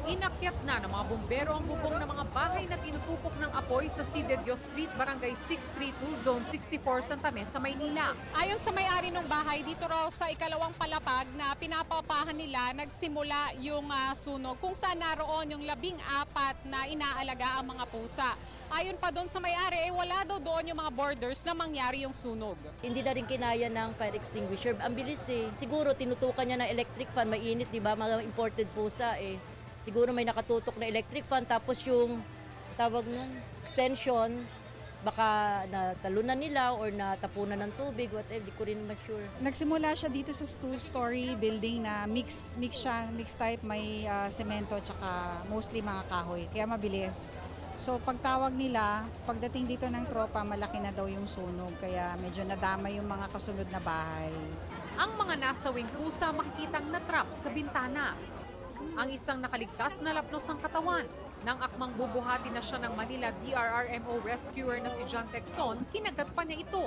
Inakyat na ng mga bumbero ang bubong ng mga bahay na tinutupok ng apoy sa C. De Dios Street, Barangay 632, Zone 64, Santa Mesa, Maynila. Ayon sa may-ari ng bahay, dito raw sa ikalawang palapag na pinapapahan nila, nagsimula yung sunog kung saan naroon yung 14 na inaalaga ang mga pusa. Ayon pa doon sa may-ari, wala daw doon yung mga borders na mangyari yung sunog. Hindi na rin kinaya ng fire extinguisher. Ang bilis eh. Siguro tinutukan niya ng electric fan, mainit, di ba? Mga imported pusa eh. Siguro may nakatutok na electric fan, tapos yung tawag nun, extension, baka natalunan nila or natapunan ng tubig, whatever, di ko rin ma-sure. Nagsimula siya dito sa two-story building na mix type, may semento tsaka mostly mga kahoy, kaya mabilis. So pagtawag nila, pagdating dito ng tropa, malaki na daw yung sunog, kaya medyo nadama yung mga kasunod na bahay. Ang mga nasawing pusa makikitang natrap sa bintana. Ang isang nakaligtas na lapnos ang katawan. Nang akmang bubuhati na siya ng Manila BRRMO rescuer na si John Texon, kinagat pa niya ito.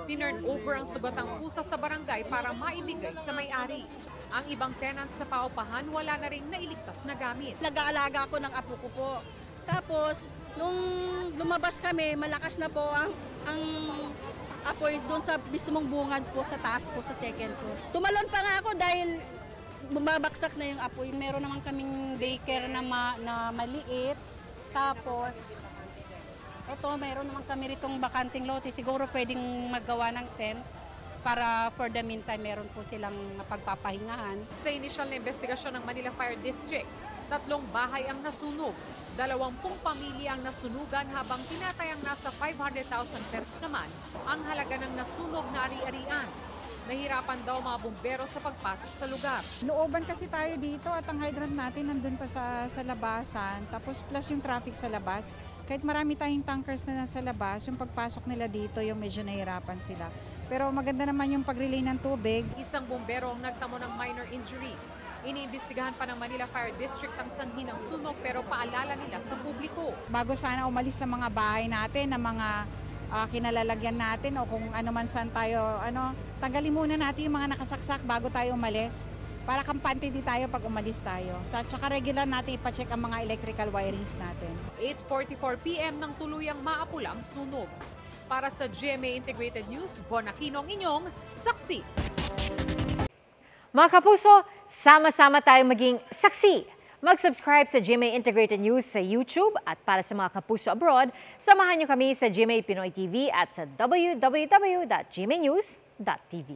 Tinurn over ang sugatang pusa sa barangay para maibigay sa may-ari. Ang ibang tenant sa paupahan wala na ring nailigtas na gamit. Nag-aalaga ako ng apo ko po. Tapos, nung lumabas kami, malakas na po ang apoy doon sa mismong bungad po sa taas po sa second floor. Tumalon pa nga ako dahil bumabaksak na yung apoy. Meron naman kaming daycare na maliit. Tapos, eto, meron naman kami ritong bakanting lote. Siguro pwedeng maggawa ng tent para for the meantime meron po silang pagpapahingahan. Sa initial na investigasyon ng Manila Fire District, 3 bahay ang nasunog. 20 pamilya ang nasunugan habang tinatayang nasa 500,000 pesos naman ang halaga ng nasunog na ari-arian. Nahirapan daw mga bumbero sa pagpasok sa lugar. Looban kasi tayo dito at ang hydrant natin nandun pa sa labasan, tapos plus yung traffic sa labas. Kahit marami tayong tankers na nasa labas, yung pagpasok nila dito yung medyo nahirapan sila. Pero maganda naman yung pag-relay ng tubig. Isang bumbero ang nagtamo ng minor injury. Iniimbestigahan pa ng Manila Fire District ang sanhi ng sunog pero paalala nila sa publiko. Bago sana umalis sa mga bahay natin, na mga kinalalagyan natin o kung ano man saan tayo, tanggalin muna natin yung mga nakasaksak bago tayo umalis. Para kampante di tayo pag umalis tayo. At saka regular natin ipacheck ang mga electrical wirings natin. 8:44 PM nang tuluyang maapula ang sunog. Para sa GMA Integrated News, Von Aquino ang inyong saksi. Mga kapuso, sama-sama tayong maging saksi. Mag-subscribe sa GMA Integrated News sa YouTube at para sa mga kapuso abroad, samahan niyo kami sa GMA Pinoy TV at sa www.gmanews.tv.